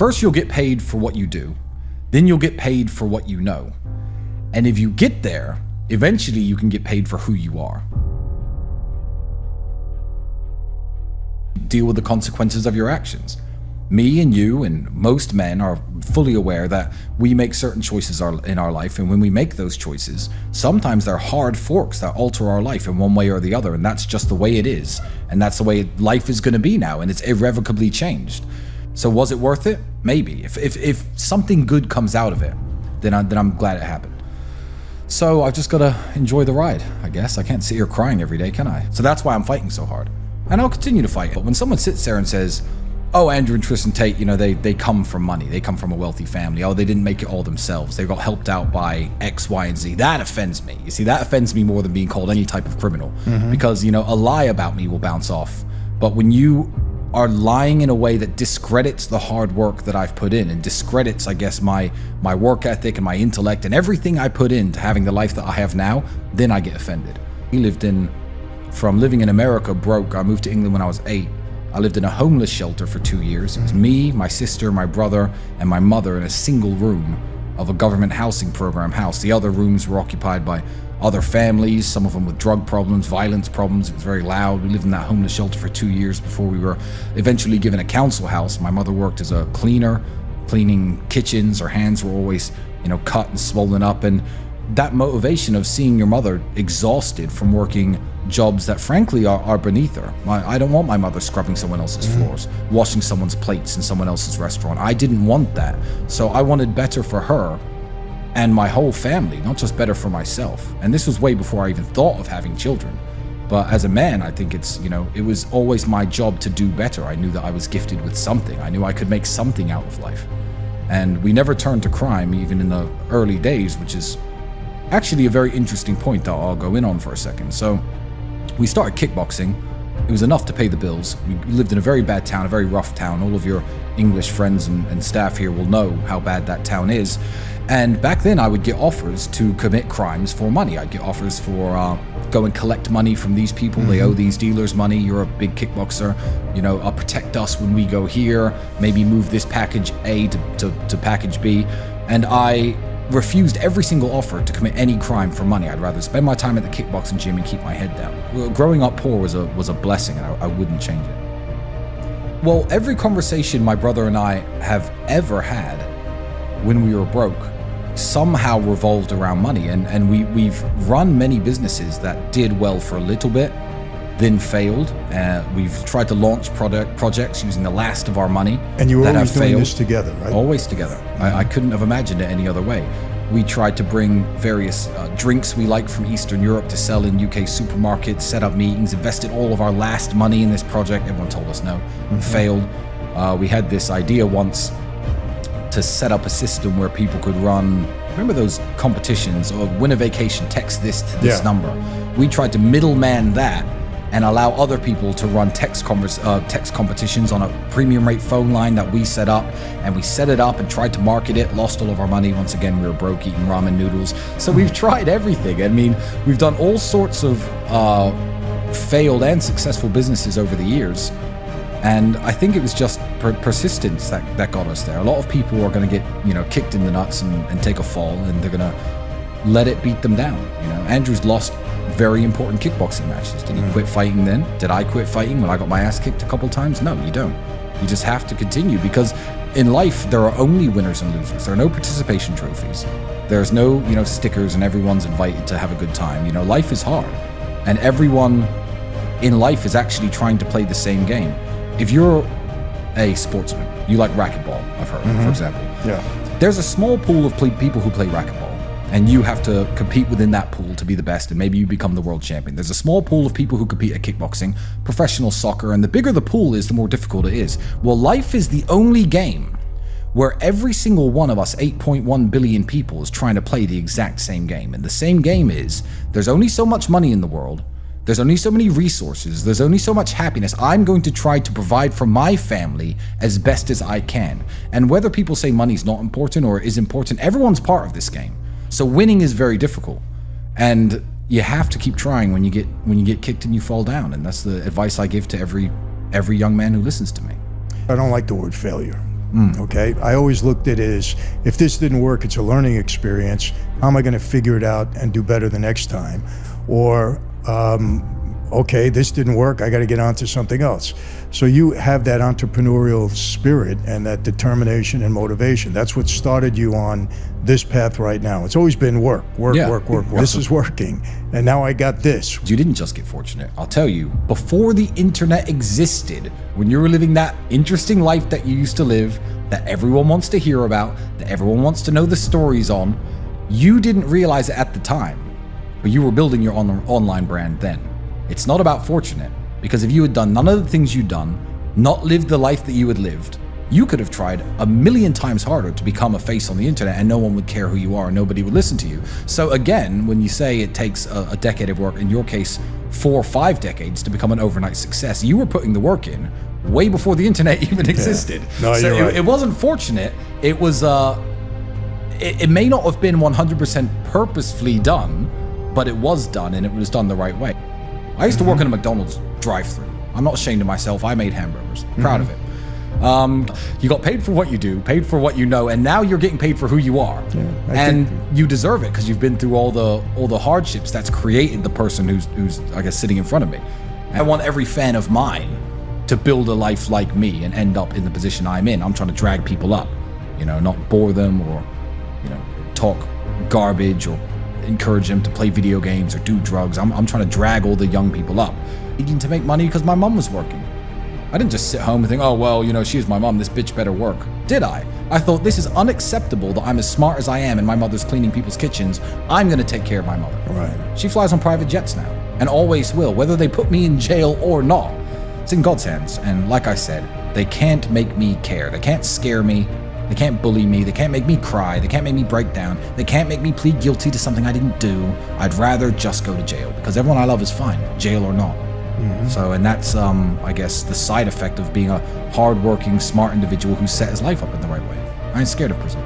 first you'll get paid for what you do, then you'll get paid for what you know. And if you get there, eventually you can get paid for who you are. Deal with the consequences of your actions. Me and you and most men are fully aware that we make certain choices in our life, and when we make those choices, sometimes they're hard forks that alter our life in one way or the other, and that's just the way it is, and that's the way life is going to be now, and it's irrevocably changed. So was it worth it? Maybe. If something good comes out of it, then I'm glad it happened. So I've just got to enjoy the ride, I guess. I can't sit here crying every day, can I? So that's why I'm fighting so hard. And I'll continue to fight. But when someone sits there and says, oh, Andrew and Tristan Tate, they come from money. They come from a wealthy family. Oh, they didn't make it all themselves. They got helped out by X, Y, and Z. That offends me. You see, that offends me more than being called any type of criminal. Because, a lie about me will bounce off. But when you are lying in a way that discredits the hard work that I've put in and discredits, I guess, my work ethic and my intellect and everything I put into having the life that I have now, then I get offended. From living in America broke, I moved to England when I was 8. I lived in a homeless shelter for 2 years. It was me, my sister, my brother, and my mother in a single room of a government housing program house. The other rooms were occupied by other families, some of them with drug problems, violence problems. It was very loud. We lived in that homeless shelter for 2 years before we were eventually given a council house. My mother worked as a cleaner, cleaning kitchens. Her hands were always, cut and swollen up. And that motivation of seeing your mother exhausted from working jobs that frankly are beneath her. I don't want my mother scrubbing someone else's floors, washing someone's plates in someone else's restaurant. I didn't want that. So I wanted better for her and my whole family, not just better for myself. And this was way before I even thought of having children. But as a man, I think it was always my job to do better. I knew that I was gifted with something. I knew I could make something out of life. And we never turned to crime, even in the early days, which is actually a very interesting point that I'll go in on for a second. So we started kickboxing. It was enough to pay the bills. We lived in a very bad town, a very rough town. All of your English friends and staff here will know how bad that town is. And back then I would get offers to commit crimes for money. I'd get offers for go and collect money from these people. They owe these dealers money. You're a big kickboxer. Protect us when we go here. Maybe move this package A to package B. And I refused every single offer to commit any crime for money. I'd rather spend my time at the kickboxing gym and keep my head down. Well, growing up poor was a blessing, and I wouldn't change it. Well, every conversation my brother and I have ever had when we were broke somehow revolved around money, and we've run many businesses that did well for a little bit, then failed. We've tried to launch projects using the last of our money. And you were that always have doing failed. this together, right? Always together. I couldn't have imagined it any other way. We tried to bring various drinks we liked from Eastern Europe to sell in UK supermarkets, set up meetings, invested all of our last money in this project. Everyone told us no. Failed. We had this idea once to set up a system where people could run, remember those competitions, or win a vacation, text this to this number. We tried to middleman that and allow other people to run text competitions on a premium rate phone line that we set up. And we set it up and tried to market it, lost all of our money. Once again, we were broke eating ramen noodles. So we've tried everything. I mean, we've done all sorts of failed and successful businesses over the years. And I think it was just persistence that got us there. A lot of people are going to get, kicked in the nuts and take a fall, and they're going to let it beat them down. Andrew's lost very important kickboxing matches. Did he quit fighting then? Did I quit fighting when I got my ass kicked a couple times? No, you don't. You just have to continue, because in life there are only winners and losers. There are no participation trophies. There's no, stickers and everyone's invited to have a good time. Life is hard, and everyone in life is actually trying to play the same game. If you're a sportsman, you like racquetball, I've heard, for example. Yeah. There's a small pool of people who play racquetball, and you have to compete within that pool to be the best, and maybe you become the world champion. There's a small pool of people who compete at kickboxing, professional soccer, and the bigger the pool is, the more difficult it is. Well, life is the only game where every single one of us 8.1 billion people is trying to play the exact same game. And the same game is, there's only so much money in the world. There's only so many resources. There's only so much happiness. I'm going to try to provide for my family as best as I can. And whether people say money's not important or is important, everyone's part of this game. So winning is very difficult. And you have to keep trying when you get kicked and you fall down. And that's the advice I give to every young man who listens to me. I don't like the word failure. Okay, I always looked at it as, if this didn't work, it's a learning experience. How am I going to figure it out and do better the next time? Or okay, this didn't work, I got to get on to something else. So you have that entrepreneurial spirit and that determination and motivation. That's what started you on this path right now. It's always been work. This is working, and now I got this. You didn't just get fortunate. I'll tell you, before the internet existed, when you were living that interesting life that you used to live, that everyone wants to hear about, that everyone wants to know the stories on, you didn't realize it at the time, but you were building your online brand then. It's not about fortunate, because if you had done none of the things you'd done, not lived the life that you had lived, you could have tried a million times harder to become a face on the internet and no one would care who you are, nobody would listen to you. So again, when you say it takes a decade of work, in your case, 4 or 5 decades to become an overnight success, you were putting the work in way before the internet even existed. No, so you're right. It wasn't fortunate, it was, it may not have been 100% purposefully done, but it was done and it was done the right way. I used to work in a McDonald's drive-thru. I'm not ashamed of myself. I made hamburgers. Proud of it. You got paid for what you do, paid for what you know, and now you're getting paid for who you are. You deserve it because you've been through all the hardships that's created the person who's I guess sitting in front of me. I want every fan of mine to build a life like me and end up in the position I'm in. I'm trying to drag people up, not bore them or talk garbage or encourage them to play video games or do drugs. I'm trying to drag all the young people up. Needing to make money because my mom was working. I didn't just sit home and think, oh, well, she's my mom, this bitch better work. Did I? I thought, this is unacceptable that I'm as smart as I am and my mother's cleaning people's kitchens. I'm going to take care of my mother. Right. She flies on private jets now and always will, whether they put me in jail or not. It's in God's hands. And like I said, they can't make me care. They can't scare me. They can't bully me. They can't make me cry. They can't make me break down. They can't make me plead guilty to something I didn't do. I'd rather just go to jail because everyone I love is fine, jail or not. So, and that's, I guess, the side effect of being a hardworking, smart individual who set his life up in the right way. I ain't scared of prison.